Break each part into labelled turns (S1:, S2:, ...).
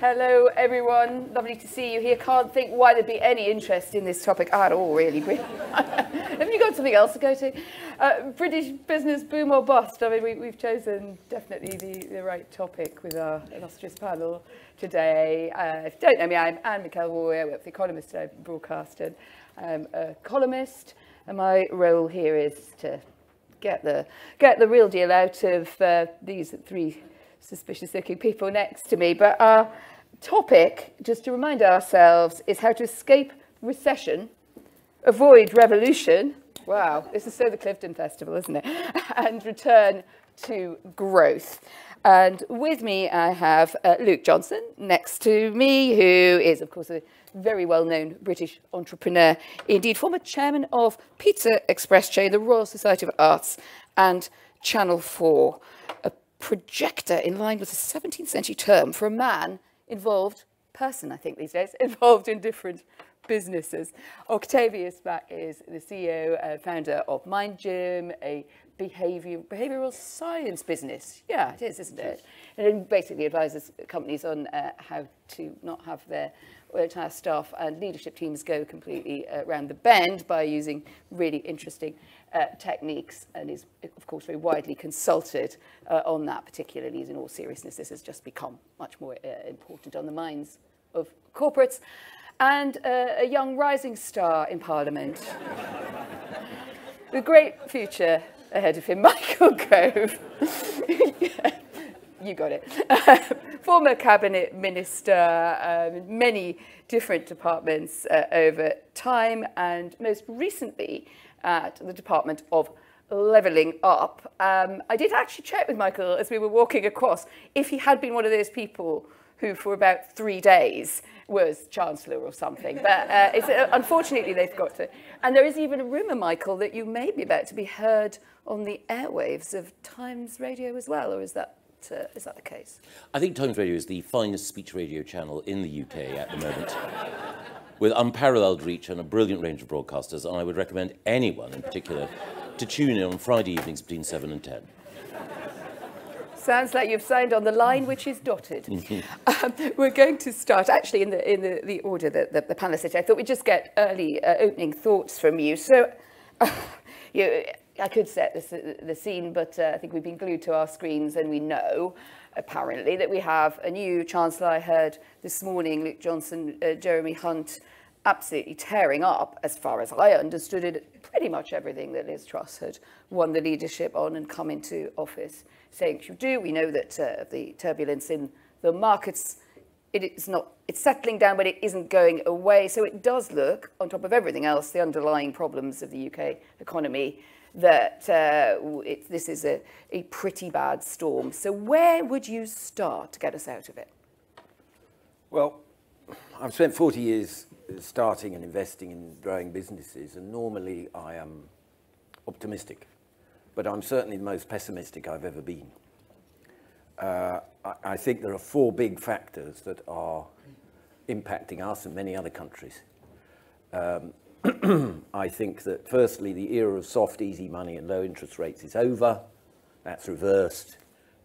S1: Hello, everyone. Lovely to see you here. Can't think why there'd be any interest in this topic at all, really. Have you got something else to go to? British business boom or bust? I mean, we've chosen definitely the right topic with our illustrious panel today. If you don't know me, I'm Anne McElvoy. I work for The Economist. I broadcast and I'm a columnist. And my role here is to get the real deal out of these three suspicious-looking people next to me. But our topic, just to remind ourselves, is how to escape recession, avoid revolution. Wow, this is so the Clifton Festival, isn't it? And return to growth. And with me, I have Luke Johnson next to me, who is, of course, a very well-known British entrepreneur, indeed former chairman of Pizza Express chain, the Royal Society of Arts, and Channel 4, a projector in line with the 17th century term for a man involved, person I think these days, involved in different businesses. Octavius is the CEO, founder of Mind Gym, a behavioural science business. Yeah, it is, isn't it? And it basically advises companies on how to not have their entire staff and leadership teams go completely around the bend by using really interesting techniques, and is, of course, very widely consulted on that, particularly in all seriousness. This has just become much more important on the minds of corporates. And a young rising star in Parliament with great future ahead of him, Michael Gove. Yeah, you got it. Former cabinet minister, many different departments over time, and most recently at the Department of Levelling Up. I did actually check with Michael as we were walking across if he had been one of those people who for about 3 days was Chancellor or something. But unfortunately, they've got to. And there is even a rumour, Michael, that you may be about to be heard on the airwaves of Times Radio as well, or is that the case?
S2: I think Times Radio is the finest speech radio channel in the UK at the moment, with unparalleled reach and a brilliant range of broadcasters, and I would recommend anyone in particular to tune in on Friday evenings between 7 and 10.
S1: Sounds like you've signed on the line, which is dotted. We're going to start, actually, in the order that the panelists said. I thought we'd just get early opening thoughts from you. So, I could set the scene, but I think we've been glued to our screens, and we know, apparently, that we have a new Chancellor. I heard this morning, Luke Johnson, Jeremy Hunt, absolutely tearing up, as far as I understood it, pretty much everything that Liz Truss had won the leadership on and come into office saying she would do. We know that the turbulence in the markets, it's settling down, but it isn't going away. So it does look, on top of everything else, the underlying problems of the UK economy, that this is a pretty bad storm. So where would you start to get us out of it?
S3: Well, I've spent 40 years starting and investing in growing businesses, and normally I am optimistic, but I'm certainly the most pessimistic I've ever been. I think there are 4 big factors that are impacting us and many other countries. I think that, firstly, the era of soft, easy money and low interest rates is over. That's reversed,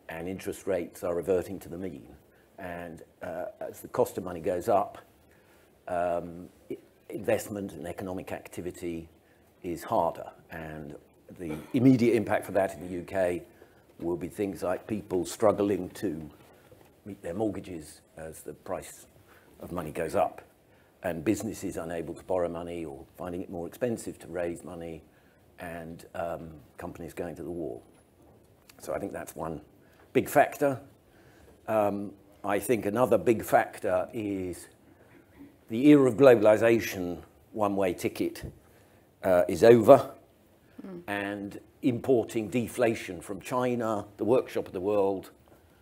S3: and interest rates are reverting to the mean. And as the cost of money goes up, investment and economic activity is harder. And the immediate impact for that in the UK will be things like people struggling to meet their mortgages as the price of money goes up, and businesses unable to borrow money or finding it more expensive to raise money, and companies going to the wall. So I think that's one big factor. I think another big factor is the era of globalization, one-way ticket, is over, and importing deflation from China, the workshop of the world,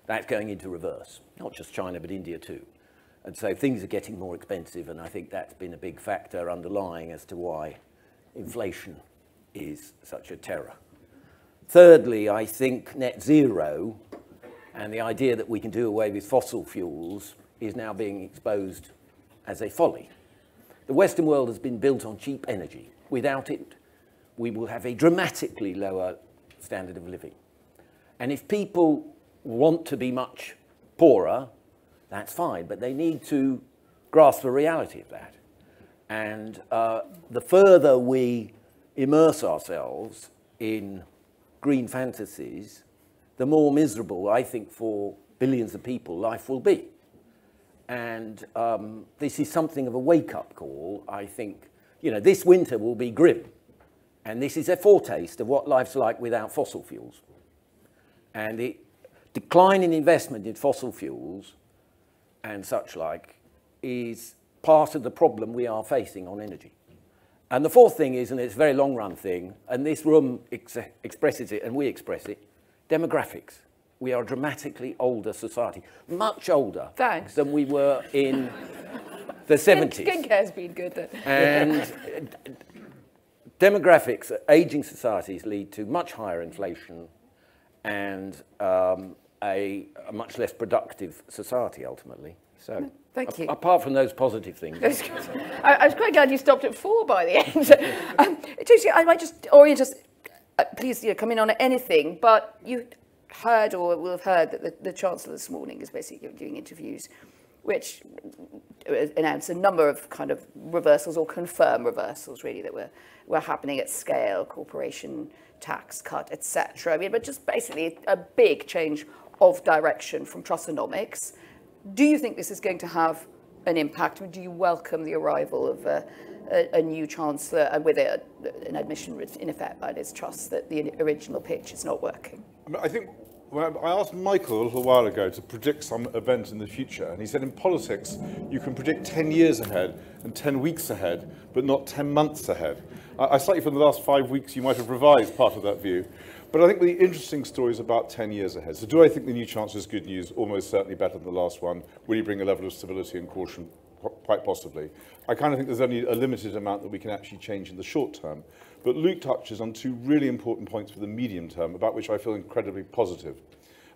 S3: that's going into reverse. Not just China, but India too. And so things are getting more expensive, and I think that's been a big factor underlying as to why inflation is such a terror. Thirdly, I think net zero and the idea that we can do away with fossil fuels is now being exposed as a folly. The Western world has been built on cheap energy. Without it, we will have a dramatically lower standard of living. And if people want to be much poorer, that's fine, but they need to grasp the reality of that. And the further we immerse ourselves in green fantasies, the more miserable, I think, for billions of people life will be. And this is something of a wake-up call. I think, you know, this winter will be grim. And this is a foretaste of what life's like without fossil fuels. And the decline in investment in fossil fuels and such like is part of the problem we are facing on energy. And the fourth thing is, and it's a very long-run thing, and this room expresses it and we express it, demographics. We are a dramatically older society, much older than we were in the 70s.
S1: Skincare's been good then.
S3: And demographics, aging societies lead to much higher inflation and a much less productive society ultimately. So,
S1: thank you.
S3: Apart from those positive things.
S1: I was quite glad you stopped at 4 by the end. Tucci, I might just orient us, please come in on anything, but you heard or will have heard that the Chancellor this morning is basically doing interviews which announce a number of kind of reversals or confirm reversals really that were happening at scale, corporation tax cut, etc. I mean, but just basically a big change of direction from Trussonomics. Do you think this is going to have an impact? Do you welcome the arrival of a new Chancellor and with an admission in effect by Liz Truss that the original pitch is not working?
S4: I think when I asked Michael a little while ago to predict some event in the future, and he said in politics you can predict 10 years ahead and 10 weeks ahead, but not 10 months ahead. I slightly, from the last 5 weeks, you might have revised part of that view. But I think the interesting story is about 10 years ahead. So do I think the new Chancellor is good news? Almost certainly better than the last one. Will he bring a level of stability and caution? Quite possibly. I kind of think there's only a limited amount that we can actually change in the short term. But Luke touches on two really important points for the medium term, about which I feel incredibly positive.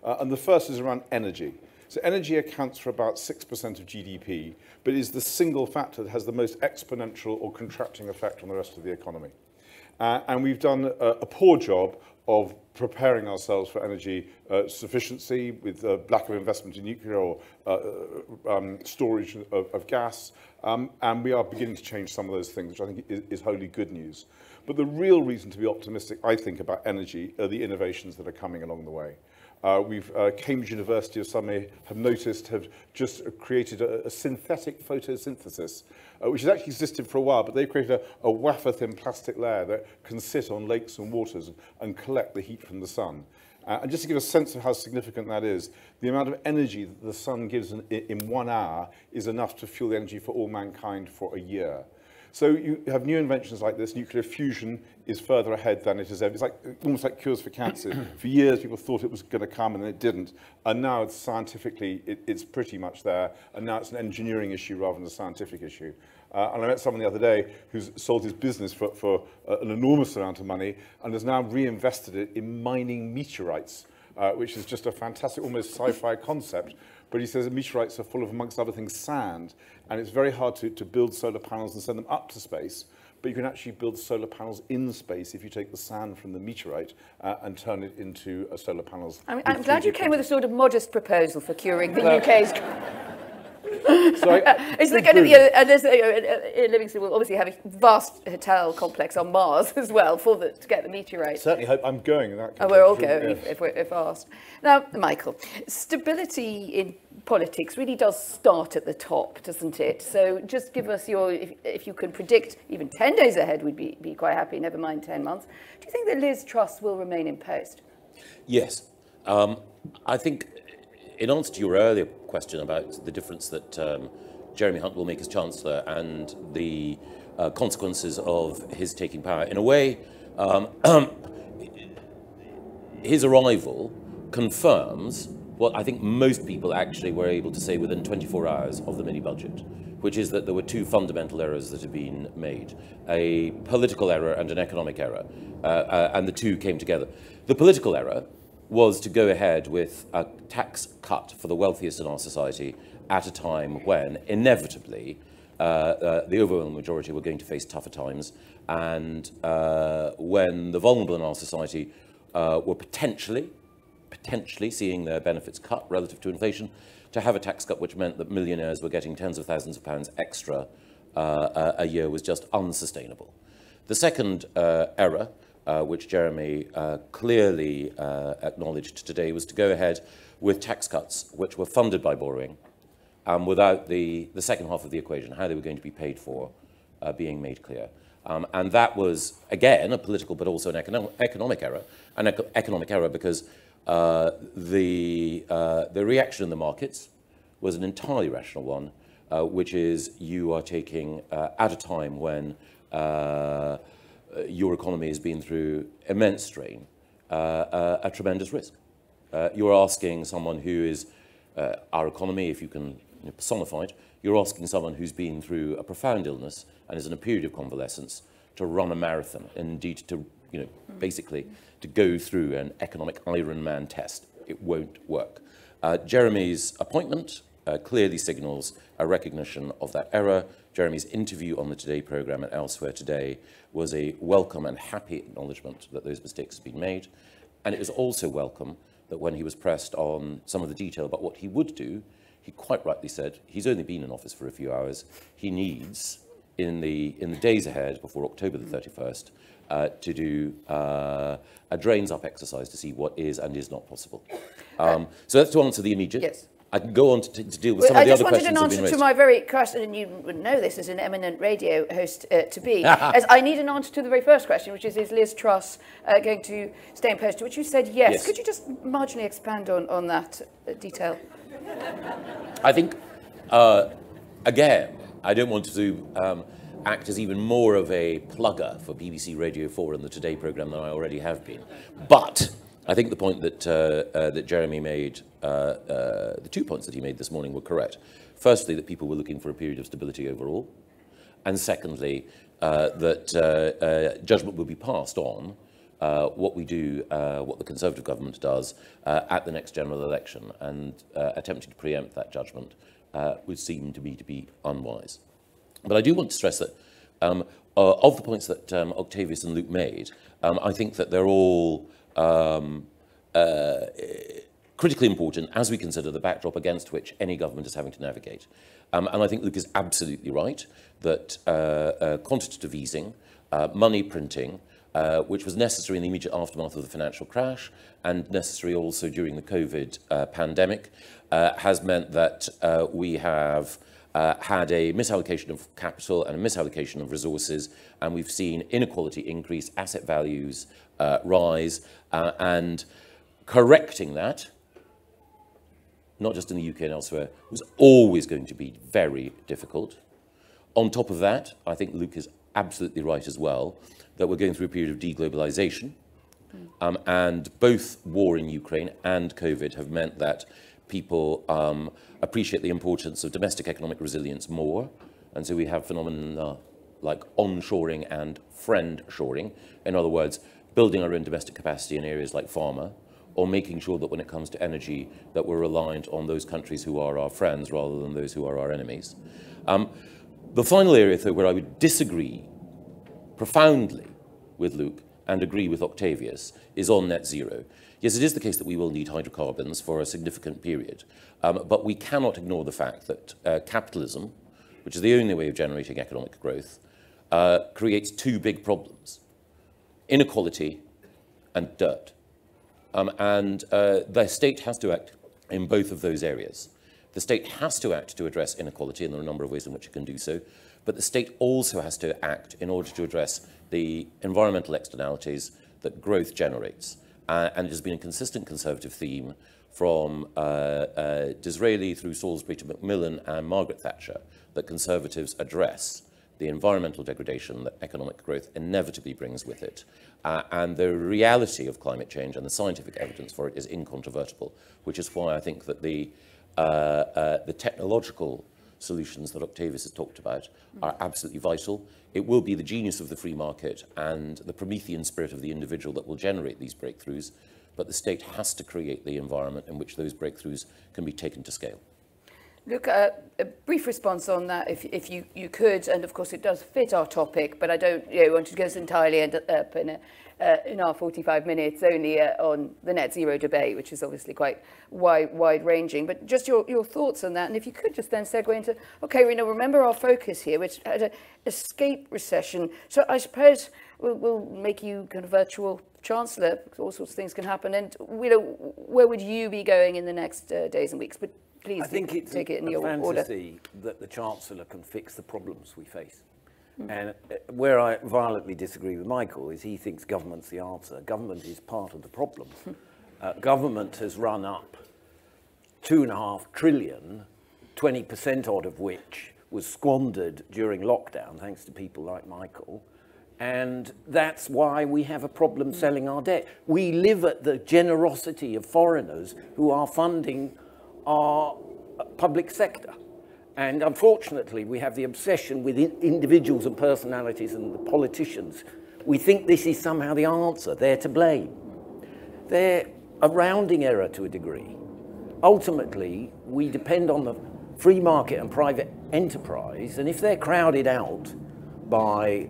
S4: And the first is around energy. So energy accounts for about 6% of GDP, but is the single factor that has the most exponential or contracting effect on the rest of the economy. And we've done a poor job of preparing ourselves for energy sufficiency with lack of investment in nuclear or storage of gas. And we are beginning to change some of those things, which I think is wholly good news. But the real reason to be optimistic, I think, about energy are the innovations that are coming along the way. Cambridge University, as some may have noticed, have just created a synthetic photosynthesis, which has actually existed for a while, but they've created a wafer-thin plastic layer that can sit on lakes and waters and collect the heat from the sun. And just to give a sense of how significant that is, the amount of energy that the sun gives in 1 hour is enough to fuel the energy for all mankind for a year. So you have new inventions like this. Nuclear fusion is further ahead than it has ever. It's like almost like cures for cancer. For years, people thought it was going to come, and it didn't. And now, it's scientifically, it's pretty much there. And now it's an engineering issue rather than a scientific issue. And I met someone the other day who's sold his business for an enormous amount of money and has now reinvested it in mining meteorites, which is just a fantastic, almost sci-fi concept. But he says that meteorites are full of, amongst other things, sand, and it's very hard to build solar panels and send them up to space, but you can actually build solar panels in space if you take the sand from the meteorite and turn it into solar panels.
S1: I'm glad you came with a sort of modest proposal for curing the UK's... It's the kind of, Livingston will obviously have a vast hotel complex on Mars as well to get the meteorite.
S4: Certainly hope I'm going in that case.
S1: Oh, we're all going if asked. Now, Michael, stability in politics really does start at the top, doesn't it? So just give us your, if you can predict even 10 days ahead, we'd be quite happy, never mind 10 months. Do you think that Liz Truss will remain in post?
S2: Yes. I think, in answer to your earlier question about the difference that Jeremy Hunt will make as Chancellor and the consequences of his taking power, in a way, his arrival confirms what I think most people actually were able to say within 24 hours of the mini-budget, which is that there were two fundamental errors that had been made, a political error and an economic error, and the two came together. The political error was to go ahead with a tax cut for the wealthiest in our society at a time when, inevitably, the overwhelming majority were going to face tougher times, and when the vulnerable in our society were potentially seeing their benefits cut relative to inflation. to have a tax cut which meant that millionaires were getting tens of thousands of pounds extra a year was just unsustainable. The second error, which Jeremy clearly acknowledged today, was to go ahead with tax cuts which were funded by borrowing without the second half of the equation, how they were going to be paid for, being made clear. And that was, again, a political but also an economic error. An economic error because the reaction in the markets was an entirely rational one, which is you are taking, at a time when your economy has been through immense strain, a tremendous risk. You're asking someone who is our economy, if you can personify it, you're asking someone who's been through a profound illness and is in a period of convalescence to run a marathon, and indeed to, basically to go through an economic Ironman test. It won't work. Jeremy's appointment clearly signals a recognition of that error. Jeremy's interview on the Today programme and elsewhere today was a welcome and happy acknowledgement that those mistakes have been made. And it was also welcome that when he was pressed on some of the detail about what he would do, he quite rightly said he's only been in office for a few hours. He needs, in the days ahead, before October the 31st, to do a drains-up exercise to see what is and is not possible. So that's to answer the immediate.
S1: Yes.
S2: I can go on to deal with some of the other questions that have been raised.
S1: I just wanted an answer to my very question, and you would know this as an eminent radio host to be, as I need an answer to the very first question, which is Liz Truss going to stay in post, to which you said yes. Could you just marginally expand on that detail?
S2: I think, again, I don't want to act as even more of a plugger for BBC Radio 4 and the Today programme than I already have been. But I think the point that that Jeremy made, the 2 points that he made this morning were correct. Firstly, that people were looking for a period of stability overall. And secondly, that judgment will be passed on what we do, what the Conservative government does at the next general election. And attempting to preempt that judgment would seem to me to be unwise. But I do want to stress that of the points that Octavius and Luke made, I think that they're all critically important as we consider the backdrop against which any government is having to navigate. And I think Luke is absolutely right that quantitative easing, money printing, which was necessary in the immediate aftermath of the financial crash and necessary also during the COVID pandemic, has meant that we have had a misallocation of capital and a misallocation of resources, and we've seen inequality increase, asset values rise, and correcting that, not just in the UK and elsewhere, was always going to be very difficult. On top of that, I think Luke is absolutely right as well, that we're going through a period of deglobalization, and both war in Ukraine and COVID have meant that people appreciate the importance of domestic economic resilience more, and so we have phenomena like onshoring and friend-shoring. In other words, building our own domestic capacity in areas like pharma, or making sure that when it comes to energy, that we're reliant on those countries who are our friends rather than those who are our enemies. The final area, though, where I would disagree profoundly with Luke and agree with Octavius is on net zero. Yes, it is the case that we will need hydrocarbons for a significant period, but we cannot ignore the fact that capitalism, which is the only way of generating economic growth, creates two big problems: inequality and dirt. The state has to act in both of those areas. The state has to act to address inequality, and there are a number of ways in which it can do so, but the state also has to act in order to address the environmental externalities that growth generates. And it has been a consistent Conservative theme from Disraeli through Salisbury to Macmillan and Margaret Thatcher that Conservatives address the environmental degradation that economic growth inevitably brings with it. And the reality of climate change and the scientific evidence for it is incontrovertible, which is why I think that the technological solutions that Octavius has talked about are absolutely vital. It will be the genius of the free market and the Promethean spirit of the individual that will generate these breakthroughs, but the state has to create the environment in which those breakthroughs can be taken to scale.
S1: Look, a brief response on that, if you could, and of course it does fit our topic, but I don't want to go entirely end up in our 45 minutes only on the net zero debate, which is obviously quite wide-ranging. But just your thoughts on that, and if you could just then segue into, okay, remember our focus here, which had an escape recession. So I suppose we'll make you kind of virtual chancellor. All sorts of things can happen, and where would you be going in the next days and weeks? But please,
S3: I think it's
S1: take it in
S3: a
S1: your
S3: fantasy
S1: order.
S3: that the Chancellor can fix the problems we face. And where I violently disagree with Michael is he thinks government's the answer. Government is part of the problem. Government has run up 2.5 trillion, 20% odd of which was squandered during lockdown, thanks to people like Michael. And that's why we have a problem selling our debt. We live at the generosity of foreigners who are funding our public sector. And unfortunately, we have the obsession with individuals and personalities and the politicians. We think this is somehow the answer. They're to blame. They're a rounding error to a degree. Ultimately, we depend on the free market and private enterprise, and if they're crowded out by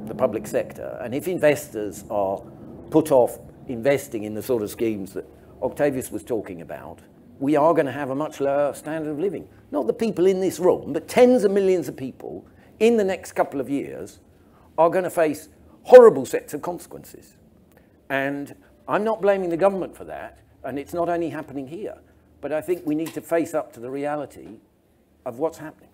S3: the public sector, and if investors are put off investing in the sort of schemes that Octavius was talking about, we are going to have a much lower standard of living. Not the people in this room, but tens of millions of people in the next couple of years are going to face horrible sets of consequences. And I'm not blaming the government for that, and it's not only happening here, but I think we need to face up to the reality of what's happening.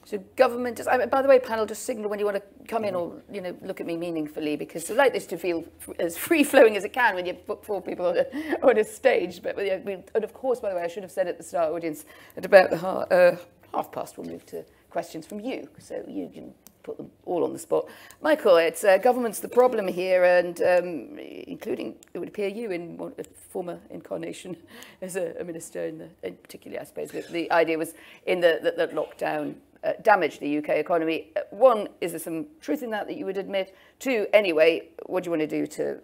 S1: So government, by the way, panel, just signal when you want to come in or look at me meaningfully, because I like this to feel as free-flowing as it can when you put 4 people on a stage. But and of course, by the way, I should have said at the start, audience, at about the half past, we'll move to questions from you, so you can put them all on the spot. Michael, it's government's the problem here, and including, it would appear, you in a former incarnation as a minister, in particularly, I suppose, the idea was in the lockdown damaged the UK economy. One, is there some truth in that you would admit? 2, anyway, what do you want to do to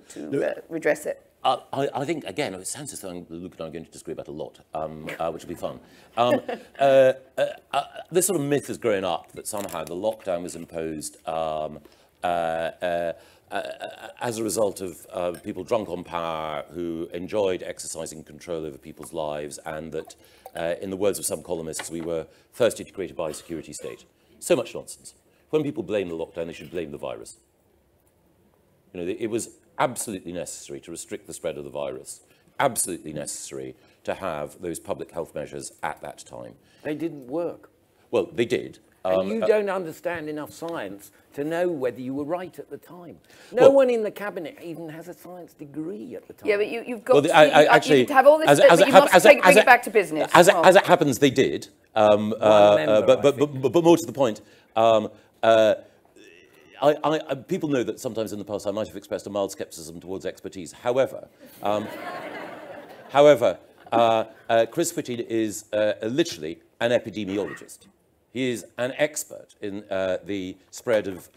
S1: redress it?
S2: I think, again, it sounds as though Luke and I are going to disagree about a lot, which will be fun. This sort of myth has grown up that somehow the lockdown was imposed as a result of people drunk on power who enjoyed exercising control over people's lives, and that, in the words of some columnists, we were thirsty to create a biosecurity state. So much nonsense. When people blame the lockdown, they should blame the virus. It was absolutely necessary to restrict the spread of the virus, absolutely necessary to have those public health measures at that time.
S3: They didn't work.
S2: Well, they did.
S3: And you don't understand enough science to know whether you were right at the time. No one in the cabinet even has a science degree at the time.
S1: Yeah, but you've got to have all this, but you must bring it back to business.
S2: As it happens, they did. But more to the point, people know that sometimes in the past I might have expressed a mild scepticism towards expertise. However, Chris Whitty is literally an epidemiologist. He is an expert in the spread of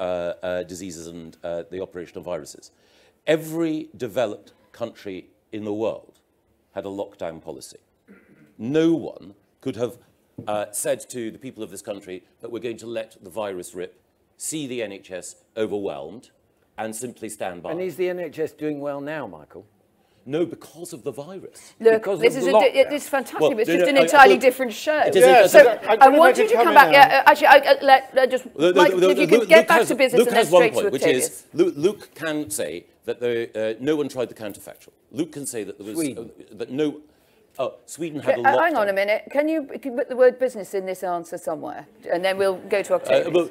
S2: diseases and the operation of viruses. Every developed country in the world had a lockdown policy. No one could have said to the people of this country that we're going to let the virus rip, see the NHS overwhelmed, and simply stand by.
S3: And is the NHS doing well now, Michael?
S2: No, because of the virus.
S1: Look, this is fantastic, but it's just an entirely different show. I want you to come back. If you could get back to business
S2: Luke
S1: and then
S2: has one
S1: straight
S2: point,
S1: to
S2: which
S1: Octavius.
S2: is Luke can say that no one tried the counterfactual. Luke can say that there was that no. Sweden had a lockdown.
S1: Hang on a minute. Can you put the word business in this answer somewhere, and then we'll go to Octavius.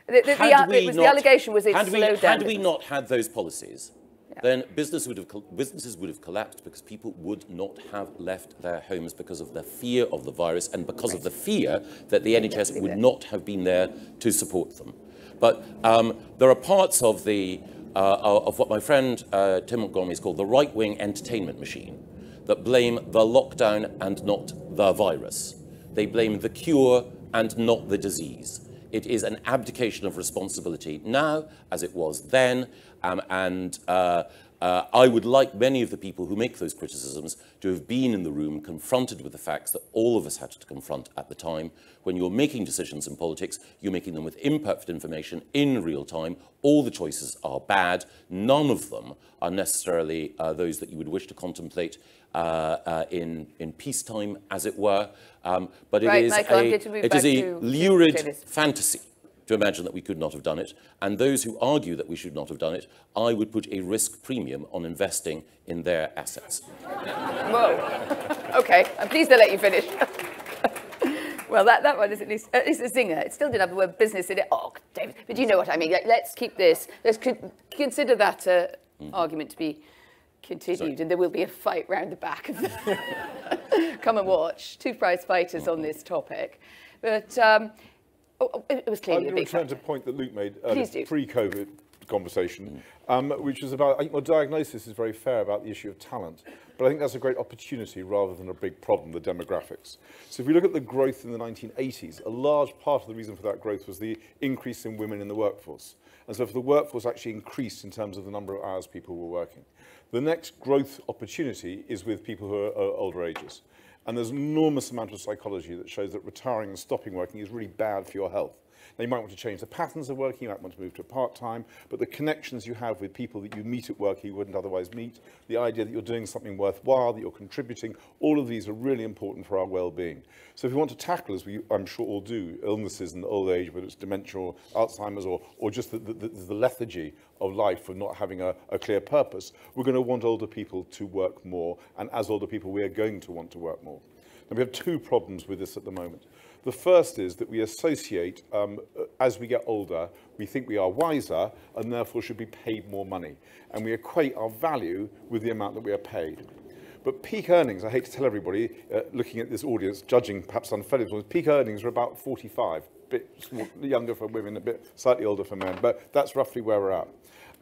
S1: The allegation was it slowed down.
S2: Had we not had those policies, then businesses would have collapsed because people would not have left their homes because of the fear of the virus and because of the fear that the NHS would not have been there to support them. But there are parts of what my friend Tim Montgomery has called the right-wing entertainment machine that blame the lockdown and not the virus. They blame the cure and not the disease. It is an abdication of responsibility now, as it was then, and I would like many of the people who make those criticisms to have been in the room confronted with the facts that all of us had to confront at the time. When you're making decisions in politics, you're making them with imperfect information in real time. All the choices are bad. None of them are necessarily those that you would wish to contemplate in peacetime, as it were. But
S1: Right,
S2: it is
S1: Michael,
S2: it is a lurid fantasy to imagine that we could not have done it. And those who argue that we should not have done it, I would put a risk premium on investing in their assets.
S1: Whoa. OK, I'm pleased to let you finish. Well, that one is at least a zinger. It still did have the word business in it. Oh, David, but you know what I mean. Let's keep this. Let's consider that argument to be continued, and there will be a fight round the back of the come and watch. Two prize fighters on this topic. But it was clearly a big
S4: return to a point that Luke made pre-COVID conversation, which was about, I think, well, diagnosis is very fair about the issue of talent, but I think that's a great opportunity rather than a big problem, the demographics. So if we look at the growth in the 1980s, a large part of the reason for that growth was the increase in women in the workforce. And so if the workforce actually increased in terms of the number of hours people were working. The next growth opportunity is with people who are older ages. And there's an enormous amount of psychology that shows that retiring and stopping working is really bad for your health. Now, you might want to change the patterns of working, you might want to move to part-time, but the connections you have with people that you meet at work you wouldn't otherwise meet, the idea that you're doing something worthwhile, that you're contributing, all of these are really important for our well-being. So if we want to tackle, as we, I'm sure, all do, illnesses in old age, whether it's dementia or Alzheimer's or just the lethargy of life for not having a clear purpose, we're going to want older people to work more, and as older people, we are going to want to work more. Now, we have two problems with this at the moment. The first is that we associate, as we get older, we think we are wiser and therefore should be paid more money. And we equate our value with the amount that we are paid. But peak earnings, I hate to tell everybody, looking at this audience, judging perhaps unfairly, peak earnings are about 45, a bit younger for women, a bit slightly older for men, but that's roughly where we're at.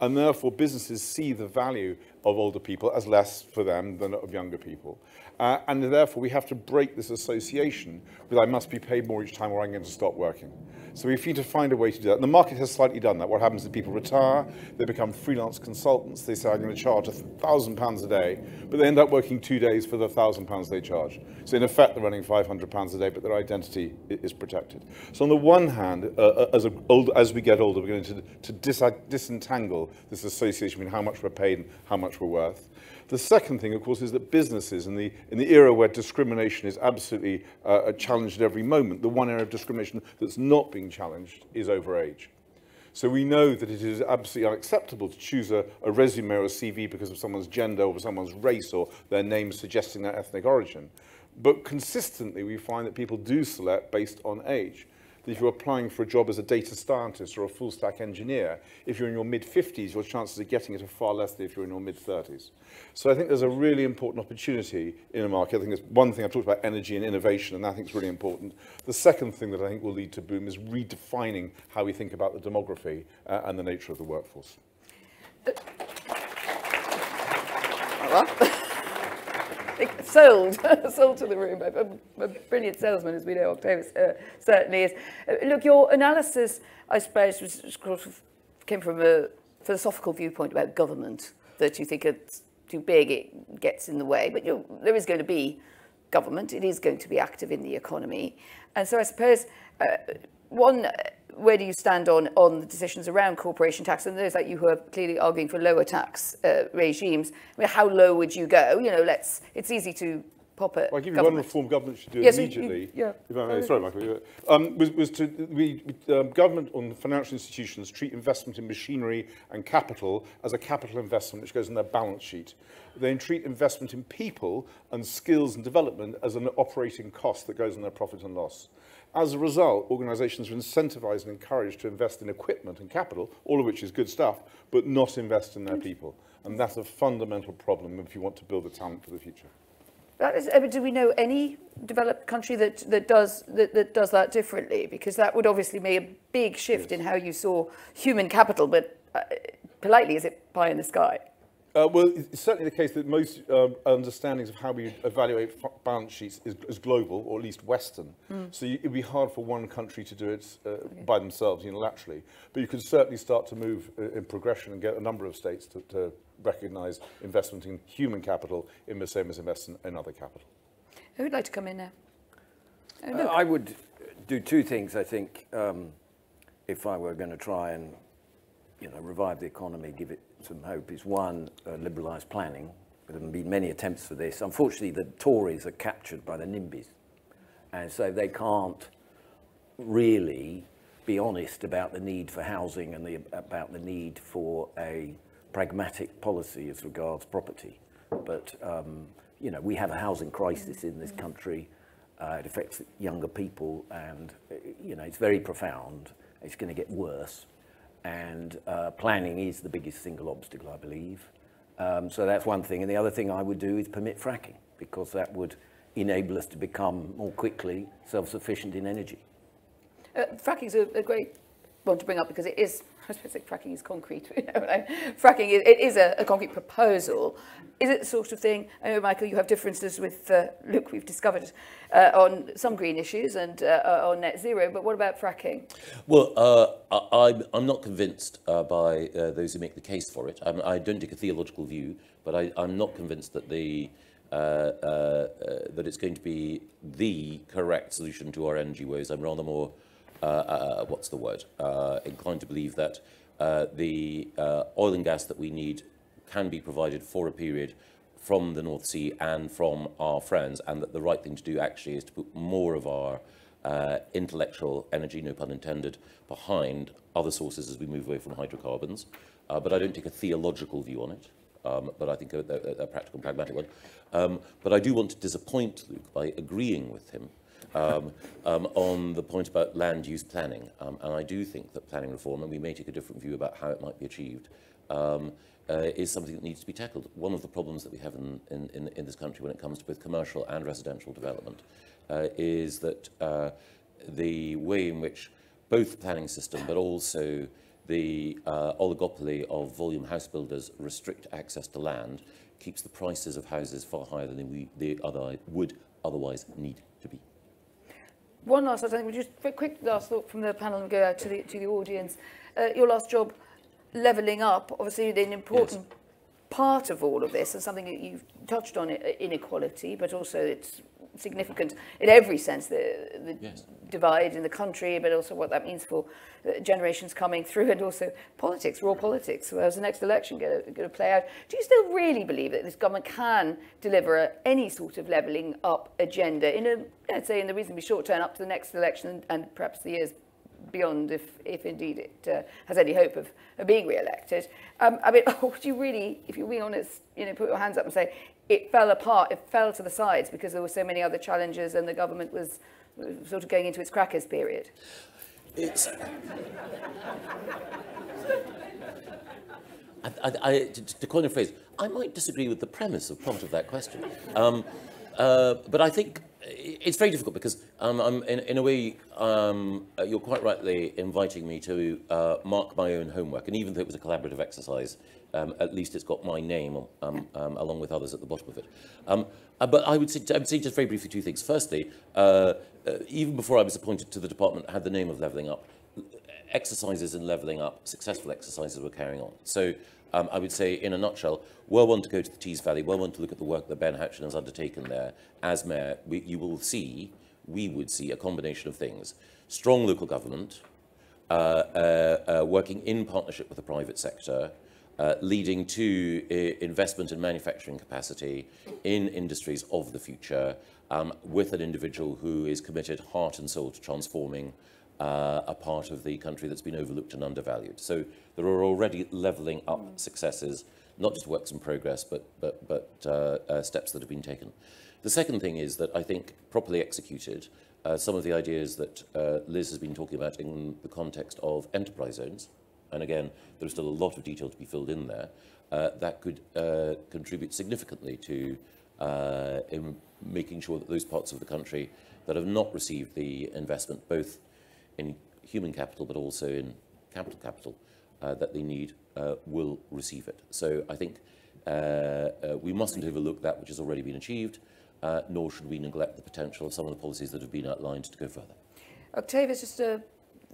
S4: And therefore, businesses see the value of older people as less for them than of younger people. And therefore, we have to break this association with I must be paid more each time or I'm going to stop working. So we need to find a way to do that. And the market has slightly done that. What happens is people retire, they become freelance consultants, they say I'm going to charge £1,000 a day, but they end up working 2 days for the £1,000 they charge. So in effect, they're running £500 a day, but their identity is protected. So on the one hand, as we get older, we're going to disentangle this association between how much we're paid and how much we're worth. The second thing, of course, is that businesses, in the era where discrimination is absolutely challenged at every moment, the one area of discrimination that's not being challenged is over age. So we know that it is absolutely unacceptable to choose a resume or a CV because of someone's gender or someone's race or their name suggesting their ethnic origin. But consistently, we find that people do select based on age. That if you're applying for a job as a data scientist or a full-stack engineer, if you're in your mid-50s, your chances of getting it are far less than if you're in your mid-30s. So I think there's a really important opportunity in a market. I think there's one thing I've talked about, energy and innovation, and I think it's really important. The second thing that I think will lead to boom is redefining how we think about the demography and the nature of the workforce.
S1: Sold to the room. A brilliant salesman, as we know, Octavius certainly is. Look, your analysis, I suppose, came from a philosophical viewpoint about government, that you think it's too big, it gets in the way. But there is going to be government. It is going to be active in the economy. And so I suppose, where do you stand on the decisions around corporation tax? And those like you who are clearly arguing for lower tax regimes. I mean, how low would you go? You know, it's easy to pop it.
S4: Well, I'll give you one reform government should do immediately. Sorry, Michael. Government on financial institutions treat investment in machinery and capital as a capital investment which goes in their balance sheet. They treat investment in people and skills and development as an operating cost that goes in their profit and loss. As a result, organisations are incentivised and encouraged to invest in equipment and capital, all of which is good stuff, but not invest in their people. And that's a fundamental problem if you want to build the talent for the future.
S1: Do we know any developed country that does that differently? Because that would obviously make a big shift in how you saw human capital, but politely, is it pie in the sky?
S4: Well, it's certainly the case that most understandings of how we evaluate balance sheets is global, or at least Western. So it'd be hard for one country to do it by themselves unilaterally. But you could certainly start to move in progression and get a number of states to recognise investment in human capital in the same as investment in other capital.
S1: Who would like to come in now?
S3: I would do two things, I think, if I were going to try and revive the economy, give it some hope, is one, liberalise planning. There have been many attempts for this. Unfortunately, the Tories are captured by the NIMBYs, and so they can't really be honest about the need for housing and about the need for a pragmatic policy as regards property. But we have a housing crisis in this country. It affects younger people, and it's very profound. It's going to get worse, and planning is the biggest single obstacle, I believe. So that's one thing. And the other thing I would do is permit fracking, because that would enable us to become more quickly self-sufficient in energy.
S1: Fracking is a great one to bring up, because it is, I suppose fracking is concrete. Fracking is a concrete proposal. Is it the sort of thing, I know, Michael, you have differences with Luke, we've discovered, on some green issues and on net zero, but what about fracking?
S2: Well, I'm not convinced by those who make the case for it. I don't take a theological view, but I'm not convinced that that it's going to be the correct solution to our energy woes. I'm rather more, inclined to believe that the oil and gas that we need can be provided for a period from the North Sea and from our friends, and that the right thing to do actually is to put more of our intellectual energy, no pun intended, behind other sources as we move away from hydrocarbons. But I don't take a theological view on it, but I think a practical and pragmatic one. But I do want to disappoint Luke by agreeing with him on the point about land use planning. And I do think that planning reform, and we may take a different view about how it might be achieved, is something that needs to be tackled. One of the problems that we have in this country when it comes to both commercial and residential development is that the way in which both the planning system but also the oligopoly of volume house builders restrict access to land keeps the prices of houses far higher than they would otherwise need to be.
S1: One last, I think, just a quick last thought from the panel and go out to the audience. Your last job, levelling up, obviously an important part of all of this, and something that you've touched on, inequality, but also it's significant in every sense, the divide in the country, but also what that means for generations coming through, and also politics, raw politics. How's the next election going to play out? Do you still really believe that this government can deliver any sort of levelling up agenda in let's say, in the reasonably short term up to the next election and perhaps the years beyond, if indeed it has any hope of being re-elected? I mean, would you really, if you're being honest, put your hands up and say it fell apart, it fell to the sides because there were so many other challenges and the government was sort of going into its crackers period?
S2: It's... to coin a phrase, I might disagree with the premise of part of that question. But I think it's very difficult because in a way, you're quite rightly inviting me to mark my own homework. And even though it was a collaborative exercise, at least it's got my name along with others at the bottom of it. But I would say just very briefly two things. Firstly, even before I was appointed to the department, I had the name of Levelling Up. Exercises in levelling up, successful exercises were carrying on. So I would say, in a nutshell, were one to go to the Tees Valley, were one to look at the work that Ben Hatchin has undertaken there as mayor, we would see a combination of things. Strong local government, working in partnership with the private sector, leading to investment in manufacturing capacity in industries of the future, with an individual who is committed heart and soul to transforming a part of the country that's been overlooked and undervalued. So there are already levelling up successes, not just works in progress, but steps that have been taken. The second thing is that I think, properly executed, some of the ideas that Liz has been talking about in the context of enterprise zones, and again, there's still a lot of detail to be filled in there, that could contribute significantly to in making sure that those parts of the country that have not received the investment, both in human capital but also in capital that they need, will receive it. So I think we mustn't overlook that which has already been achieved, nor should we neglect the potential of some of the policies that have been outlined to go further.
S1: Octavius, just a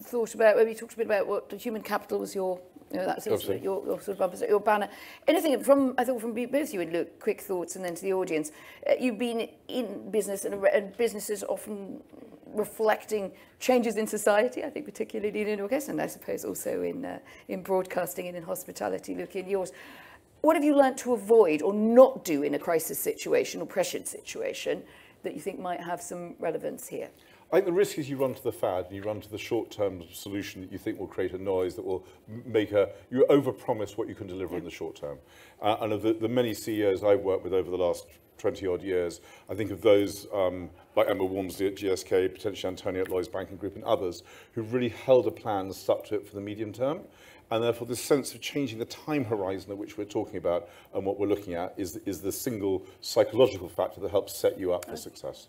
S1: thought about, maybe you talked a bit about what the human capital was your You know, that's your sort of bumper, your banner. Anything from, I thought from both you and Luke, quick thoughts, and then to the audience. You've been in business, and businesses often reflecting changes in society, I think particularly in August, and I suppose also in broadcasting and in hospitality. Luke, in yours, what have you learnt to avoid or not do in a crisis situation or pressured situation that you think might have some relevance here?
S4: I think the risk is you run to the fad, and you run to the short-term solution that you think will create a noise that will make you overpromise what you can deliver in the short term. And of the many CEOs I've worked with over the last 20-odd years, I think of those like Emma Walmsley at GSK, potentially Antonio at Lloyds Banking Group, and others who've really held a plan and stuck to it for the medium term. And therefore, this sense of changing the time horizon at which we're talking about and what we're looking at is the single psychological factor that helps set you up for success.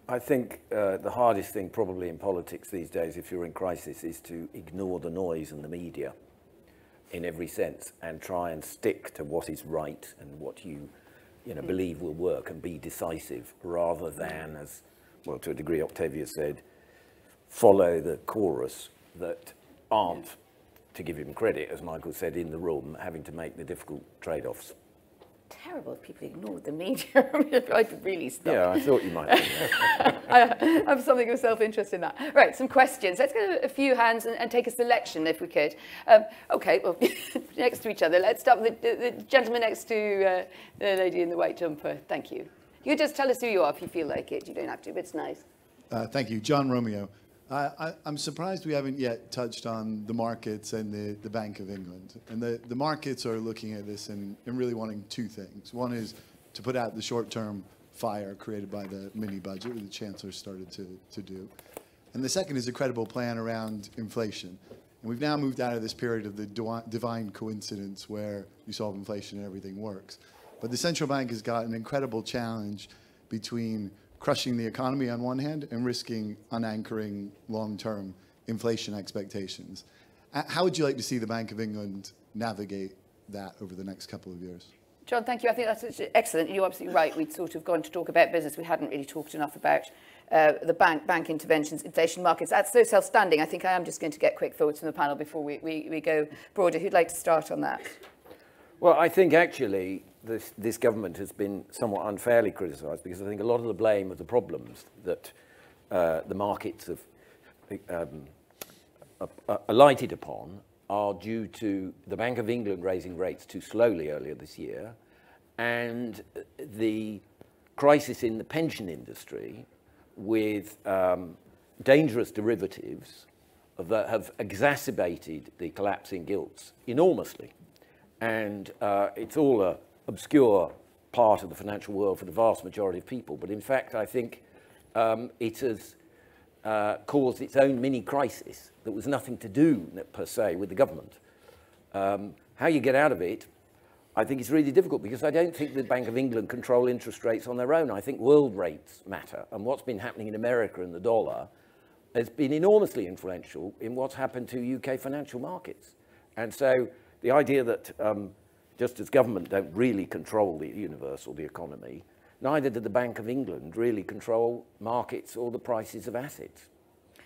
S3: I think the hardest thing probably in politics these days, if you're in crisis, is to ignore the noise and the media in every sense and try and stick to what is right and what you believe will work and be decisive, rather than, as, well, to a degree Octavius said, follow the chorus that aren't, to give him credit, as Michael said, in the room, having to make the difficult trade-offs.
S1: Terrible if people ignored the media. I mean, I'd really stop.
S3: Yeah, I thought you might.
S1: I have something of self-interest in that. Right, some questions. Let's get a few hands and take a selection, if we could. Okay, well, next to each other. Let's start with the gentleman next to the lady in the white jumper. Thank you. You can just tell us who you are if you feel like it. You don't have to, but it's nice.
S5: Thank you. John Romeo. I'm surprised we haven't yet touched on the markets and the Bank of England. And the markets are looking at this and really wanting two things. One is to put out the short-term fire created by the mini-budget, which the Chancellor started to do. And the second is a credible plan around inflation. And we've now moved out of this period of the divine coincidence where you solve inflation and everything works. But the central bank has got an incredible challenge between crushing the economy on one hand and risking unanchoring long-term inflation expectations. How would you like to see the Bank of England navigate that over the next couple of years?
S1: John, thank you. I think that's excellent. You're absolutely right. We'd sort of gone to talk about business. We hadn't really talked enough about the bank interventions, inflation markets. That's so self-standing. I think I am just going to get quick thoughts from the panel before we go broader. Who'd like to start on that?
S3: Well, I think actually this government has been somewhat unfairly criticised, because I think a lot of the blame of the problems that the markets have alighted upon are due to the Bank of England raising rates too slowly earlier this year, and the crisis in the pension industry with dangerous derivatives that have exacerbated the collapsing gilts enormously. And it's all an obscure part of the financial world for the vast majority of people. But in fact, I think it has caused its own mini crisis that was nothing to do, per se, with the government. How you get out of it, I think it's really difficult, because I don't think the Bank of England control interest rates on their own. I think world rates matter. And what's been happening in America and the dollar has been enormously influential in what's happened to UK financial markets. And so the idea that just as government don't really control the universe or the economy, neither did the Bank of England really control markets or the prices of assets,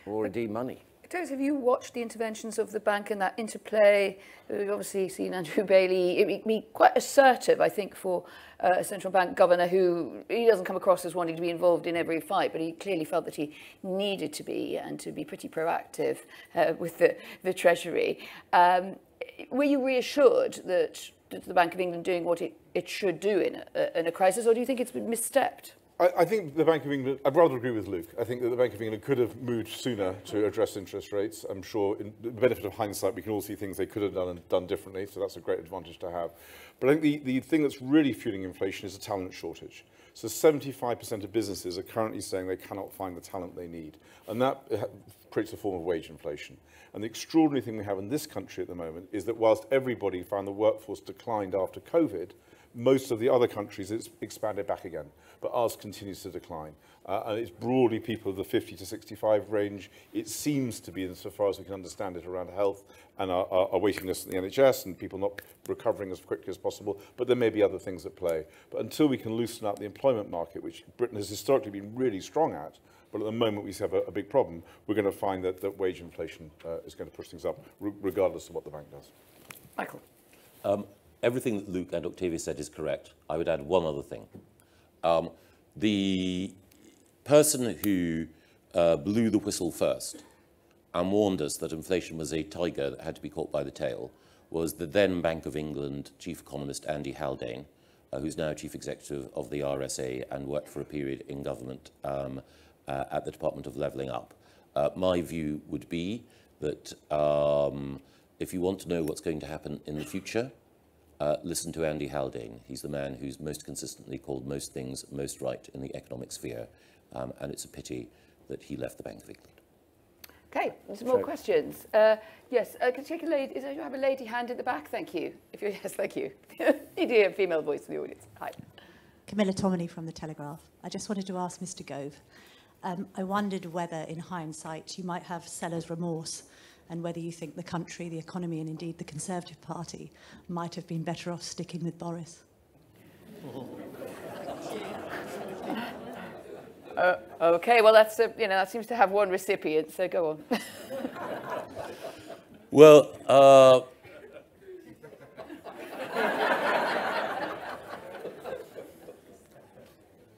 S3: or indeed money.
S1: Octavius, have you watched the interventions of the bank and that interplay? We've obviously seen Andrew Bailey be quite assertive, I think, for a central bank governor who, he doesn't come across as wanting to be involved in every fight, but he clearly felt that he needed to be, and to be pretty proactive with the Treasury. Were you reassured that the Bank of England doing what it should do in a crisis, or do you think it's been misstepped?
S4: I think the Bank of England, I'd rather agree with Luke. I think that the Bank of England could have moved sooner to address interest rates. I'm sure, in the benefit of hindsight, we can all see things they could have done and done differently, so that's a great advantage to have. But I think the thing that's really fueling inflation is a talent shortage. So 75% of businesses are currently saying they cannot find the talent they need. And that creates a form of wage inflation. And the extraordinary thing we have in this country at the moment is that whilst everybody found the workforce declined after COVID, most of the other countries, it's expanded back again, but ours continues to decline. And it's broadly people of the 50 to 65 range. It seems to be, insofar as we can understand it, around health and our waiting list in the NHS and people not recovering as quickly as possible. But there may be other things at play. But until we can loosen up the employment market, which Britain has historically been really strong at, but at the moment we have a big problem, we're going to find that wage inflation is going to push things up, regardless of what the bank does.
S1: Michael.
S2: Everything that Luke and Octavius said is correct. I would add one other thing. The person who blew the whistle first and warned us that inflation was a tiger that had to be caught by the tail was the then Bank of England chief economist Andy Haldane, who's now chief executive of the RSA and worked for a period in government at the Department of Levelling Up. My view would be that if you want to know what's going to happen in the future, listen to Andy Haldane. He's the man who's most consistently called most things most right in the economic sphere, and it's a pity that he left the Bank of England.
S1: Okay, some more questions. Yes, can you take a lady? Is there, you have a lady hand at the back? Thank you. If you're, yes, thank you. You do have a female voice in the audience. Hi.
S6: Camilla Tominey from The Telegraph. I just wanted to ask Mr. Gove. I wondered whether, in hindsight, you might have seller's remorse and whether you think the country, the economy, and indeed the Conservative Party might have been better off sticking with Boris.
S1: Okay, well, that's you know, that seems to have one recipient, so go on.
S2: Well,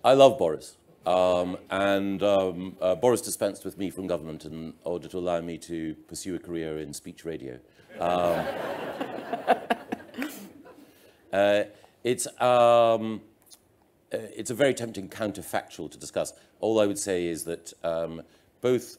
S2: I love Boris. Boris dispensed with me from government in order to allow me to pursue a career in speech radio. It's a very tempting counterfactual to discuss. All I would say is that both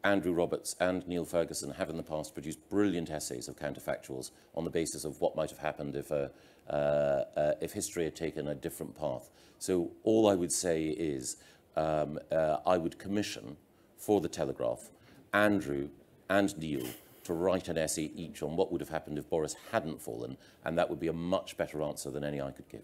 S2: Andrew Roberts and Neil Ferguson have in the past produced brilliant essays of counterfactuals on the basis of what might have happened if history had taken a different path. So all I would say is I would commission for The Telegraph Andrew and Neil to write an essay each on what would have happened if Boris hadn't fallen, and that would be a much better answer than any I could give.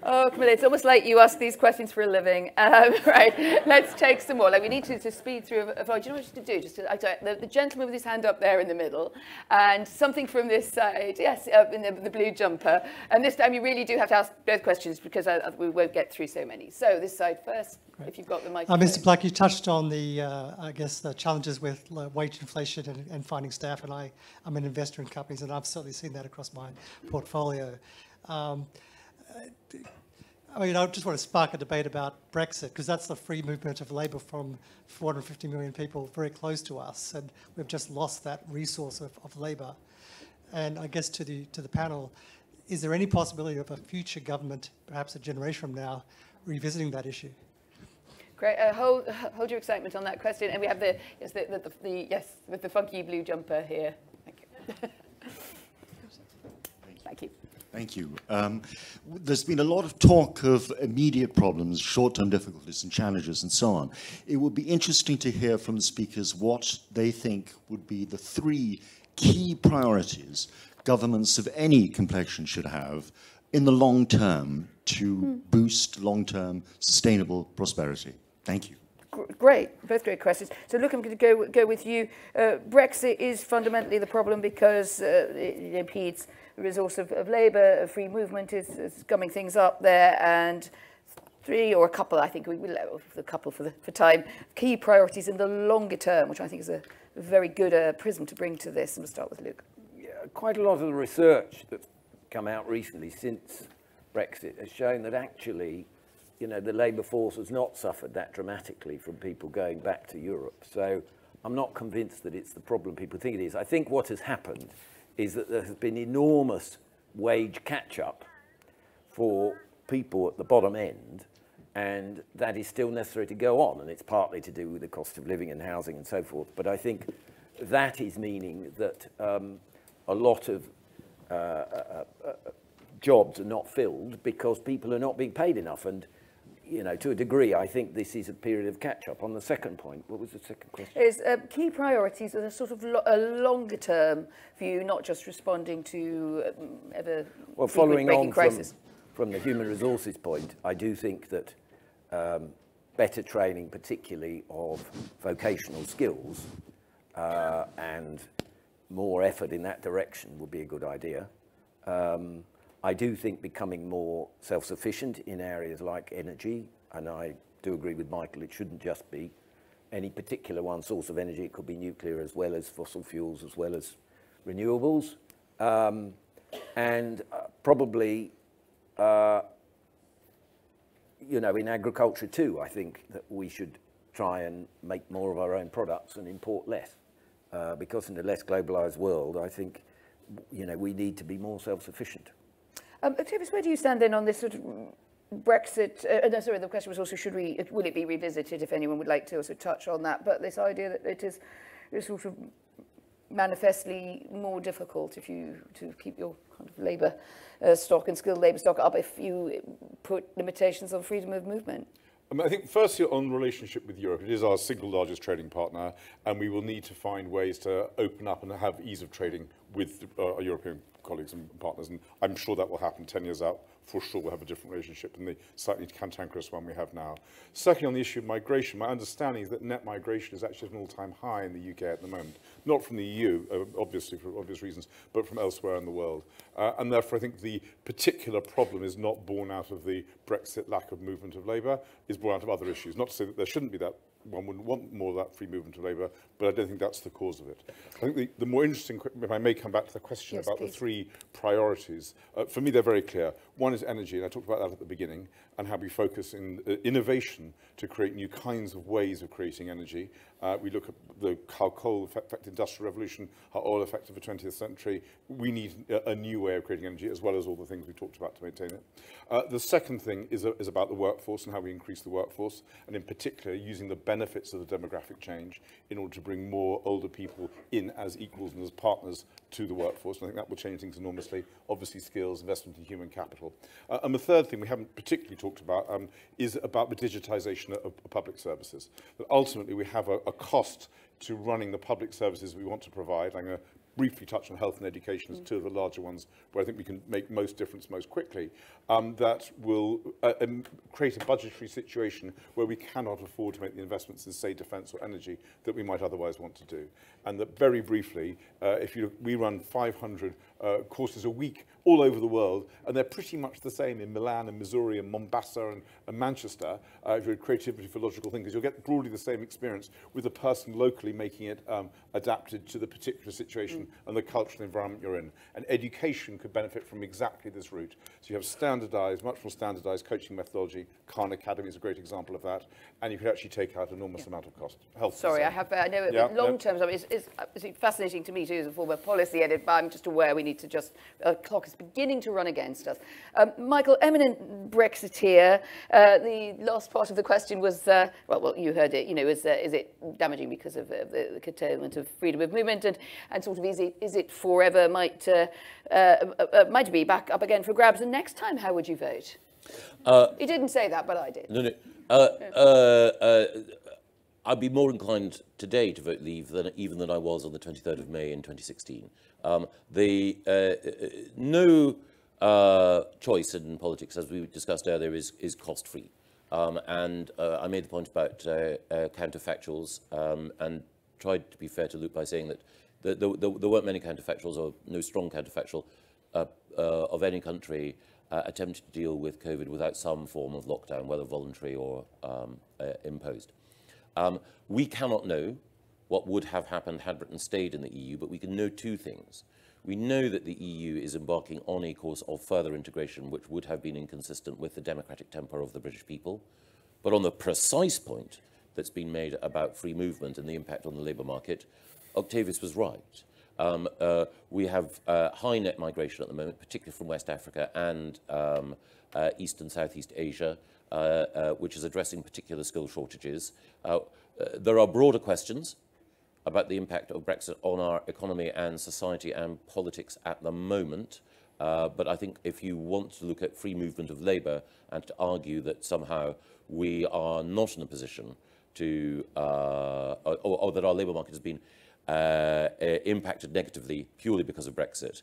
S1: Oh, Camilla, it's almost like you ask these questions for a living. Right, let's take some more. Like, we need to speed through. Do you know what to do? Just the gentleman with his hand up there in the middle, and something from this side. Yes, in the blue jumper. And this time you really do have to ask both questions because we won't get through so many. So this side first, right. If you've got the microphone.
S7: Mr. Black, you touched on the, I guess, the challenges with wage inflation and finding staff, and I'm an investor in companies, and I've certainly seen that across my portfolio. I mean, I just want to spark a debate about Brexit, because that's the free movement of labour from 450 million people very close to us, and we've just lost that resource of labour. And I guess to the panel, is there any possibility of a future government, perhaps a generation from now, revisiting that issue?
S1: Great. Hold your excitement on that question. And we have yes, with the funky blue jumper here. Thank you. Thank you.
S8: Thank you. There's been a lot of talk of immediate problems, short-term difficulties and challenges and so on. It would be interesting to hear from the speakers what they think would be the 3 key priorities governments of any complexion should have in the long term to boost long-term sustainable prosperity. Thank you.
S1: Great, both great questions. So look, I'm going to go with you. Brexit is fundamentally the problem because it impedes the resource of labour. Free movement is gumming things up there, and 3 or a couple, I think we'll a couple for time. Key priorities in the longer term, which I think is a very good prism to bring to this. And we'll start with Luke.
S3: Yeah, quite a lot of the research that's come out recently since Brexit has shown that actually, you know, the labour force has not suffered that dramatically from people going back to Europe. So I'm not convinced that it's the problem people think it is. I think what has happened is that there has been enormous wage catch-up for people at the bottom end, and that is still necessary to go on, and it's partly to do with the cost of living and housing and so forth. But I think that is meaning that a lot of jobs are not filled because people are not being paid enough. And you know, to a degree, I think this is a period of catch-up. On the second point, what was the second question?
S1: Is key priorities are a sort of a longer-term view, not just responding to
S3: following
S1: crisis.
S3: on from the human resources point, I do think that better training, particularly of vocational skills, and more effort in that direction would be a good idea. I do think becoming more self-sufficient in areas like energy, and I do agree with Michael, it shouldn't just be any particular one source of energy. It could be nuclear as well as fossil fuels as well as renewables. Probably, you know, in agriculture too, I think that we should try and make more of our own products and import less. Because in a less globalized world, I think, you know, we need to be more self-sufficient.
S1: Octavius, where do you stand then on this sort of Brexit? No, sorry, the question was also, will it be revisited, if anyone would like to also touch on that, but this idea that it is sort of manifestly more difficult if you to keep your kind of labour stock and skilled labour stock up if you put limitations on freedom of movement.
S4: I think firstly on relationship with Europe, it is our single largest trading partner, and we will need to find ways to open up and have ease of trading with our European colleagues and partners, and I'm sure that will happen 10 years out. For sure we'll have a different relationship than the slightly cantankerous one we have now. Secondly, on the issue of migration, my understanding is that net migration is actually at an all-time high in the UK at the moment. Not from the EU, obviously for obvious reasons, but from elsewhere in the world. And therefore I think the particular problem is not born out of the Brexit lack of movement of labour, is born out of other issues. Not to say that there shouldn't be that. One wouldn't want more of that free movement of labour, but I don't think that's the cause of it. I think the more interesting, if I may come back to the question about the three priorities, for me they're very clear. One is energy, and I talked about that at the beginning, and how we focus in innovation to create new kinds of ways of creating energy. We look at how coal affected the Industrial Revolution, how oil affected the 20th century. We need a new way of creating energy, as well as all the things we talked about to maintain it. The second thing is about the workforce and how we increase the workforce, and in particular using the benefits of the demographic change in order to bring more older people in as equals and as partners to the workforce. And I think that will change things enormously. Obviously skills, investment in human capital. And the third thing we haven't particularly talked about is about the digitization of public services. That ultimately we have a cost to running the public services we want to provide. I'm going to briefly touch on health and education as two of the larger ones where I think we can make most difference most quickly, that will create a budgetary situation where we cannot afford to make the investments in, say, defence or energy that we might otherwise want to do. And that very briefly, we run 500 courses a week all over the world, and they're pretty much the same in Milan and Missouri and Mombasa and Manchester. If you're creativity for logical thinkers, you'll get broadly the same experience with the person locally making it adapted to the particular situation and the cultural environment you're in. And education could benefit from exactly this route. So you have standardized, much more standardized coaching methodology. Khan Academy is a great example of that. And you could actually take out an enormous amount of cost. Health.
S1: Sorry, I know long term, it's fascinating to me too as a former policy editor, but I'm just aware we need to just, clock is beginning to run against us. Michael, eminent Brexiteer, the last part of the question was, well, you heard it, you know, is it damaging because of the curtailment of freedom of movement, and sort of is it forever, might be back up again for grabs, and next time how would you vote? You didn't say that, but I did.
S2: No. I'd be more inclined today to vote leave even than I was on the 23rd of May in 2016. No choice in politics, as we discussed earlier, is cost-free. And I made the point about counterfactuals and tried to be fair to Luke by saying that there weren't many counterfactuals or no strong counterfactual of any country attempting to deal with COVID without some form of lockdown, whether voluntary or imposed. We cannot know what would have happened had Britain stayed in the EU, but we can know two things. We know that the EU is embarking on a course of further integration, which would have been inconsistent with the democratic temper of the British people. But on the precise point that's been made about free movement and the impact on the labour market, Octavius was right. We have high net migration at the moment, particularly from West Africa and East and Southeast Asia, which is addressing particular skill shortages. There are broader questions about the impact of Brexit on our economy and society and politics at the moment. But I think if you want to look at free movement of labour and to argue that somehow we are not in a position to, or that our labour market has been impacted negatively purely because of Brexit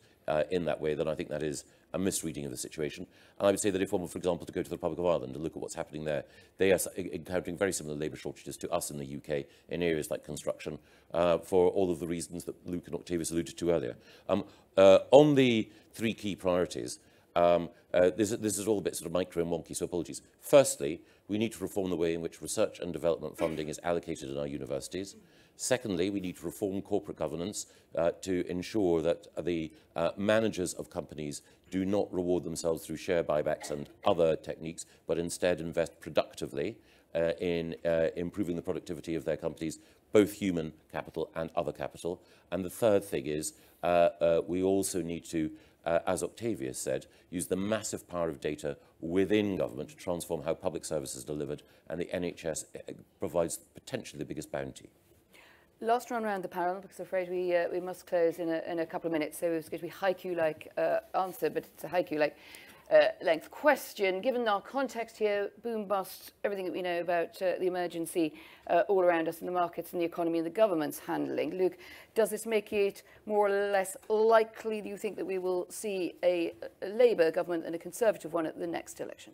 S2: in that way, then I think that is a misreading of the situation. And I would say that if one were, for example, to go to the Republic of Ireland and look at what's happening there, they are encountering very similar labour shortages to us in the UK in areas like construction for all of the reasons that Luke and Octavius alluded to earlier. On the three key priorities, This is all a bit sort of micro and wonky, so apologies. Firstly, we need to reform the way in which research and development funding is allocated in our universities. Secondly, we need to reform corporate governance to ensure that the managers of companies do not reward themselves through share buybacks and other techniques, but instead invest productively in improving the productivity of their companies, both human capital and other capital. And the third thing is we also need to, as Octavius said, use the massive power of data within government to transform how public service is delivered, and the NHS provides potentially the biggest bounty.
S1: Last run round the panel, because I'm afraid we must close in a couple of minutes, so it's going to be haiku-like answer, but it's a haiku-like length question. Given our context here, boom, bust, everything that we know about the emergency all around us in the markets and the economy and the government's handling, Luke, does this make it more or less likely, do you think, that we will see a Labour government and a Conservative one at the next election?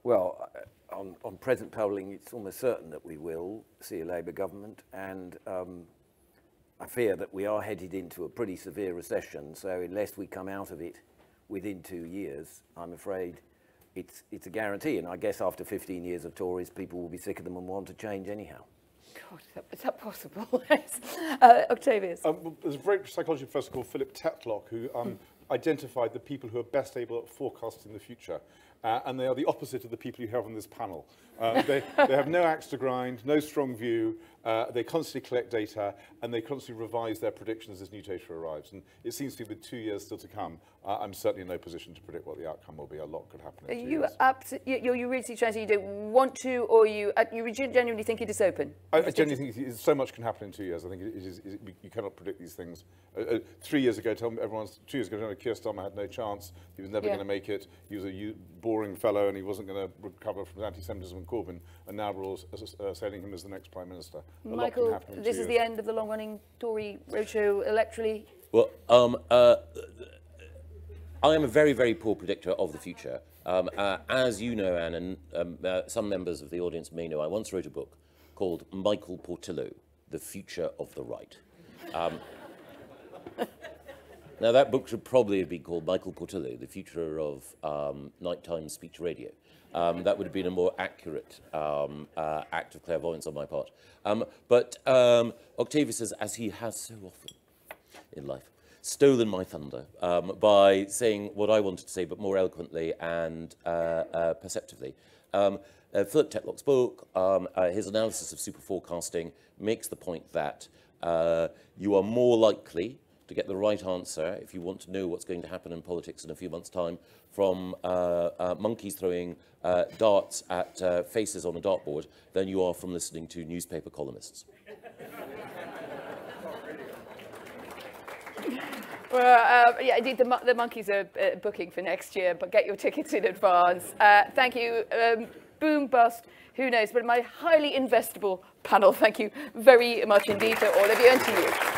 S3: Well, on present polling, it's almost certain that we will see a Labour government, and I fear that we are headed into a pretty severe recession, so unless we come out of it within 2 years, I'm afraid it's a guarantee. And I guess after 15 years of Tories, people will be sick of them and want to change anyhow.
S1: God, is that possible? Octavius.
S4: There's a great psychology professor called Philip Tetlock who identified the people who are best able at forecasting the future. And they are the opposite of the people you have on this panel. They have no axe to grind, no strong view. They constantly collect data, and they constantly revise their predictions as new data arrives. And it seems to be with 2 years still to come, I'm certainly in no position to predict what the outcome will be. A lot could happen in 2 years.
S1: You really trying to, you don't want to, or you genuinely think it is open?
S4: I genuinely think so much can happen in 2 years. I think you cannot predict these things. 3 years ago, 2 years ago, Keir Starmer had no chance. He was never going to make it. He was a boring fellow, and he wasn't going to recover from anti-Semitism and Corbyn. And now we're all sailing him as the next Prime Minister.
S1: Michael, this is the end of the long-running Tory roadshow electorally.
S2: Well, I am a very, very poor predictor of the future. As you know, Anne, and some members of the audience may know, I once wrote a book called Michael Portillo, The Future of the Right. Now, that book should probably have been called Michael Portillo, The Future of Nighttime Speech Radio. That would have been a more accurate act of clairvoyance on my part. But Octavius, as he has so often in life, stolen my thunder by saying what I wanted to say, but more eloquently and perceptively. Philip Tetlock's book, his analysis of super forecasting, makes the point that you are more likely to get the right answer if you want to know what's going to happen in politics in a few months' time from monkeys throwing darts at faces on a dartboard than you are from listening to newspaper columnists.
S1: Well, yeah, indeed, the monkeys are booking for next year, but get your tickets in advance. Thank you. Boom, bust, who knows? But my highly investable panel, thank you very much indeed to all of you and to you.